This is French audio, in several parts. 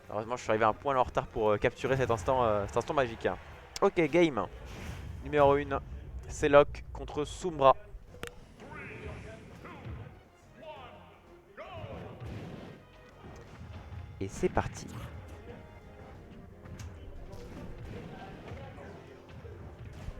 Heureusement, je suis arrivé un point en retard pour capturer cet instant magique, hein. Ok, game numéro 1. Selok contre Sombra. Et c'est parti.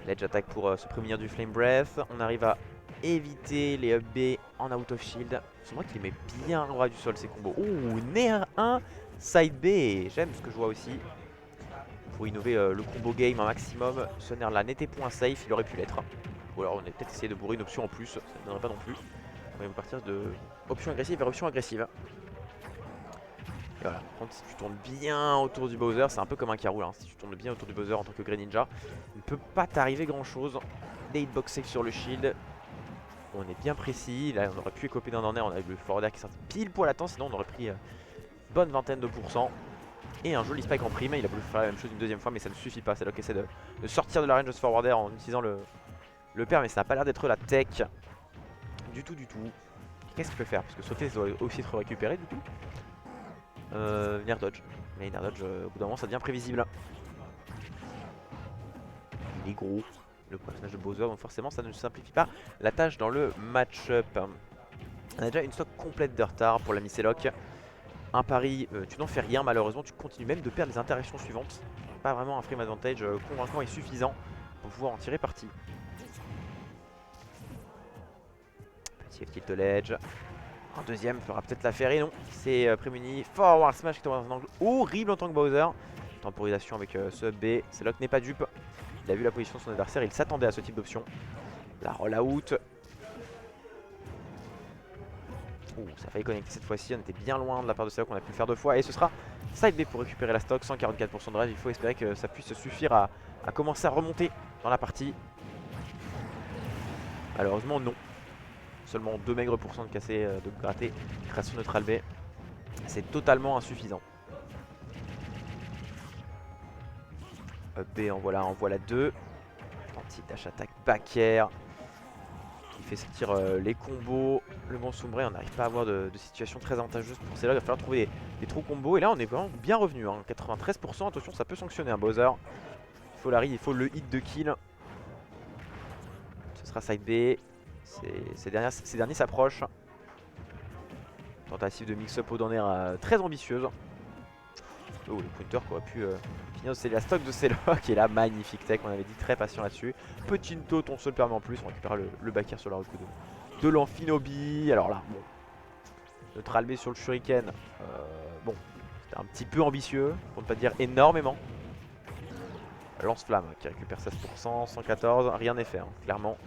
Ledge attaque pour se prémunir du Flame Breath. On arrive à éviter les up B en out of shield. C'est moi qui met bien le ras du sol ces combos. Ouh, Nair 1, side B. J'aime ce que je vois aussi. Pour innover le combo game un maximum. Ce Nair là n'était point safe, il aurait pu l'être. Ou alors on a peut-être essayé de bourrer une option en plus, ça ne donnerait pas non plus. On va partir de option agressive vers option agressive. Et voilà, par contre si tu tournes bien autour du Bowser, c'est un peu comme un Karoo là, hein. Si tu tournes bien autour du Bowser en tant que Greninja, il ne peut pas t'arriver grand chose. Des hitbox safe sur le shield. On est bien précis, là on aurait pu écoper d'un en air, on a eu le forward air qui est sorti pile poil à temps, sinon on aurait pris bonne vingtaine de pourcents. Et un joli spike en prime, il a voulu faire la même chose une deuxième fois mais ça ne suffit pas. C'est là qu'il essaie de sortir de la range de ce forward air en utilisant le pair, mais ça n'a pas l'air d'être la tech du tout du tout. Qu'est-ce qu'il peut faire? Parce que sauter ça doit aussi être récupéré du coup. Nair dodge. Mais Nair dodge au bout d'un moment ça devient prévisible. Il est gros, le personnage de Bowser, donc forcément ça ne simplifie pas la tâche dans le match-up. On a déjà une stock complète de retard pour la Misselok. Un pari, tu n'en fais rien malheureusement, tu continues même de perdre les interactions suivantes. Pas vraiment un frame advantage convaincant et suffisant pour pouvoir en tirer parti. Petit tilt ledge. Un deuxième fera peut-être l'affaire et non, c'est prémuni. Forward smash qui tombe dans un angle horrible en tant que Bowser. Temporisation avec ce B, Selok n'est pas dupe. Il a vu la position de son adversaire, il s'attendait à ce type d'option. La rollout. Ouh, ça a failli connecter cette fois-ci, on était bien loin de la part de Selok, on a pu le faire deux fois. Et ce sera side B pour récupérer la stock, 144% de drive. Il faut espérer que ça puisse suffire à commencer à remonter dans la partie. Malheureusement non. Seulement 2 maigres pourcents de casser, de gratter grâce au neutral B. C'est totalement insuffisant. B en voilà 2. Anti-dash attaque back air. Qui fait sortir les combos. Le bon Sombray, on n'arrive pas à avoir de situation très avantageuse pour celle-là. Il va falloir trouver des trous combos. Et là, on est vraiment bien revenu, hein. 93%, attention, ça peut sanctionner un Bowser. Il faut il faut le hit de kill. Ce sera side B. Ces derniers s'approchent. Tentative de mix-up au dernier très ambitieuse. Oh, le counter qui aurait pu finir. C'est la stock de Selok qui est là, magnifique tech. On avait dit très patient là-dessus. Petite taunt, on se le permet en plus. On récupère le back air sur la recoupe de l'Amphinobi. Alors là, bon. Neutral B sur le Shuriken. Bon, c'était un petit peu ambitieux, pour ne pas dire énormément. Lance-flamme qui récupère 16%, 114, rien n'est fait, hein, clairement.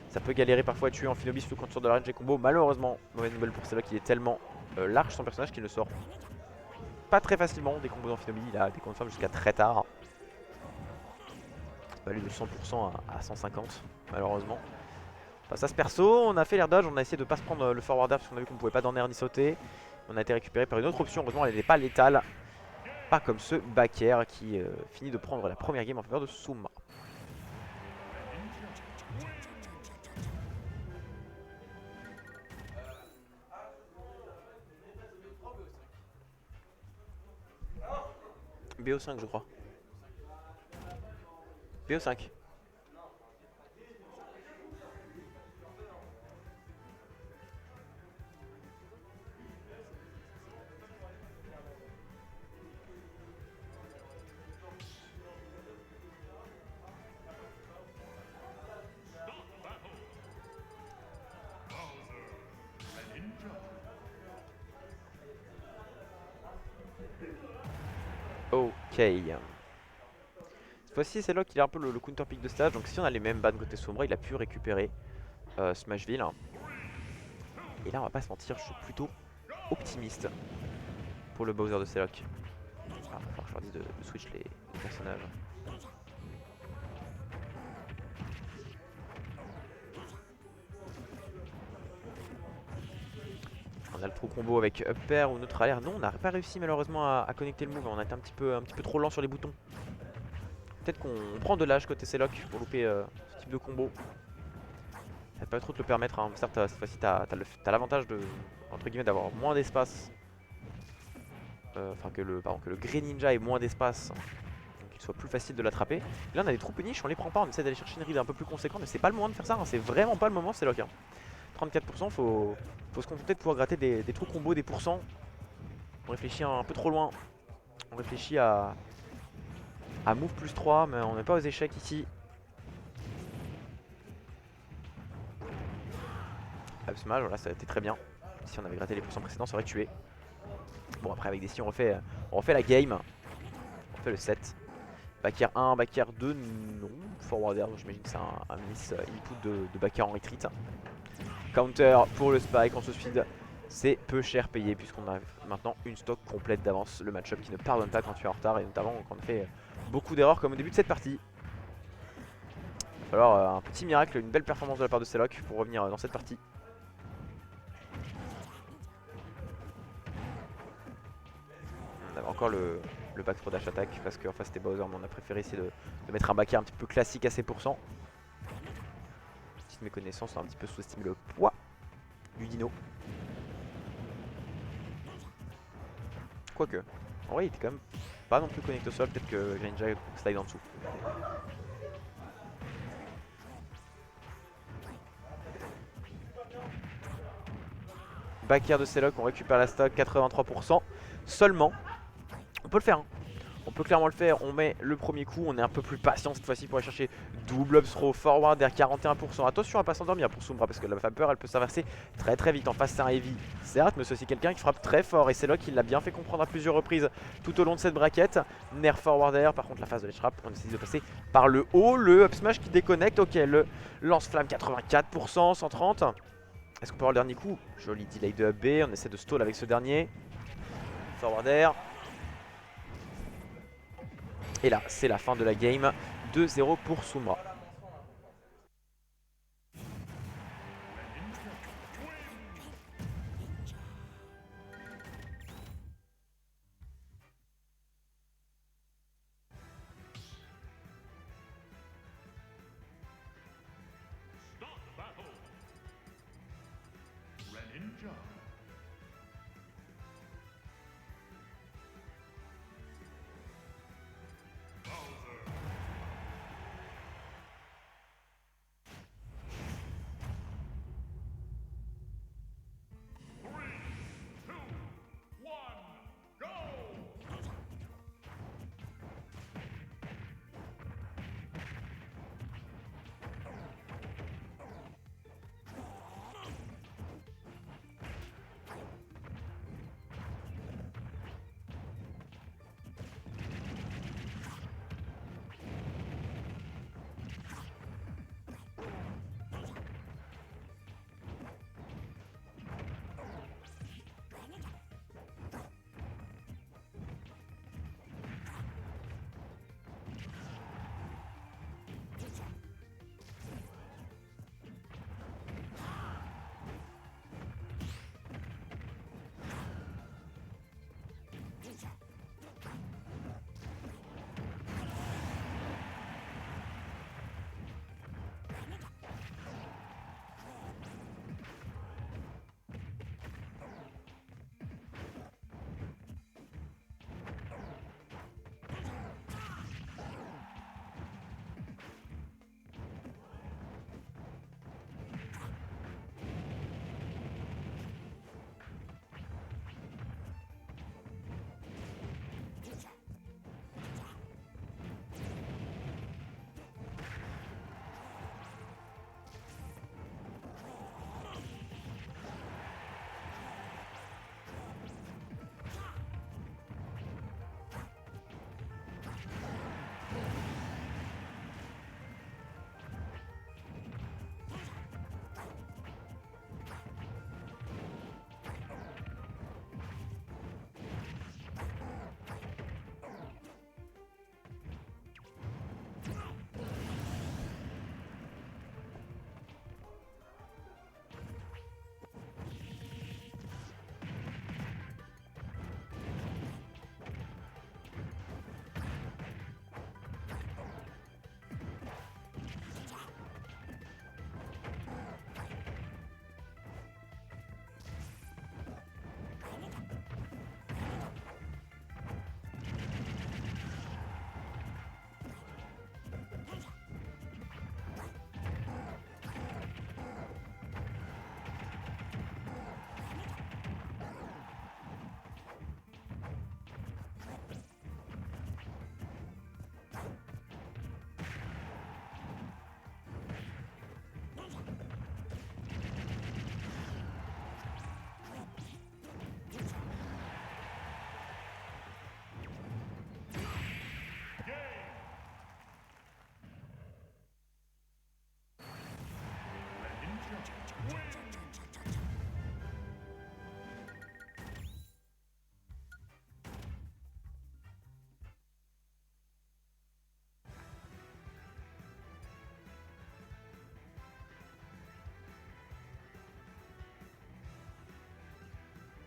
Ça peut galérer parfois à tuer Amphinobi sous le contour de la range des combos. Malheureusement, mauvaise nouvelle pour Selok, il est tellement large son personnage qu'il ne sort pas très facilement des combos d'Amphinobi. Il a des confirms jusqu'à très tard. On va aller de 100% à 150, malheureusement. Face à ce perso, on a fait l'air dodge, on a essayé de pas se prendre le forward air parce qu'on a vu qu'on pouvait pas dans air ni sauter. On a été récupéré par une autre option, heureusement elle n'est pas létale. Pas comme ce back air qui finit de prendre la première game en faveur de Souma. BO5 je crois. BO5. Ok. Cette fois-ci c'est là qu'il a un peu le counter pick de stage. Donc si on a les mêmes bans côté Sombra, il a pu récupérer Smashville. Et là on va pas se mentir, je suis plutôt optimiste pour le Bowser de Selok. Ah, il va falloir que je leur dise de switch les personnages. On a le trou combo avec up air ou neutral air. Non, on n'a pas réussi malheureusement à connecter le move. On a été un petit peu trop lent sur les boutons. Peut-être qu'on prend de l'âge côté Selok pour louper ce type de combo. Ça va pas trop te le permettre, hein. Certes, cette fois-ci, t'as l'avantage de, entre guillemets, d'avoir moins d'espace enfin que le Grey Ninja ait moins d'espace, qu'il soit plus facile de l'attraper. Là on a des troupes niches, on les prend pas, on essaie d'aller chercher une ride un peu plus conséquente, mais c'est pas le moment de faire ça, hein, c'est vraiment pas le moment, c'est lock. 34%, faut se contenter de pouvoir gratter des trous combos, des pourcents. On réfléchit un peu trop loin, on réfléchit à move plus 3, mais on n'est pas aux échecs ici. Up smash, voilà, ça a été très bien. Si on avait gratté les pourcents précédents, ça aurait tué. Bon, après avec des si on refait la game. On refait le 7. Back air 1, back air 2, non. Forward air, j'imagine que c'est un miss input de back air en retreat. Counter pour le spike en speed. C'est peu cher payé puisqu'on a maintenant une stock complète d'avance. Le match-up qui ne pardonne pas quand tu es en retard et notamment quand on fait beaucoup d'erreurs comme au début de cette partie. Il va falloir un petit miracle, une belle performance de la part de Celok pour revenir dans cette partie. On avait encore le back throw dash attack parce qu'en face c'était Bowser, mais on a préféré essayer de mettre un back air un petit peu classique à ces pourcents. Petite méconnaissance, on a un petit peu sous-estimé le poids du dino. Quoique, en vrai il était quand même pas non plus connecté au sol, peut-être que Greninja slide en dessous. Back air de Celok, on récupère la stock, 83% seulement. On peut le faire, hein. On peut clairement le faire, on met le premier coup, on est un peu plus patient cette fois-ci pour aller chercher double up throw, forward air 41%. Attention à pas s'endormir pour Sombra parce que la vapeur elle peut s'inverser très très vite. En face c'est un heavy, certes, mais c'est aussi quelqu'un qui frappe très fort et c'est là qu'il l'a bien fait comprendre à plusieurs reprises tout au long de cette braquette. Nerf forward air, par contre la phase de l'edge trap, on essaie de passer par le haut, le up smash qui déconnecte, ok, le lance-flamme 84%, 130. Est-ce qu'on peut avoir le dernier coup? Joli delay de up B, on essaie de stall avec ce dernier. Forward air. Et là, c'est la fin de la game. 2-0 pour Sombra.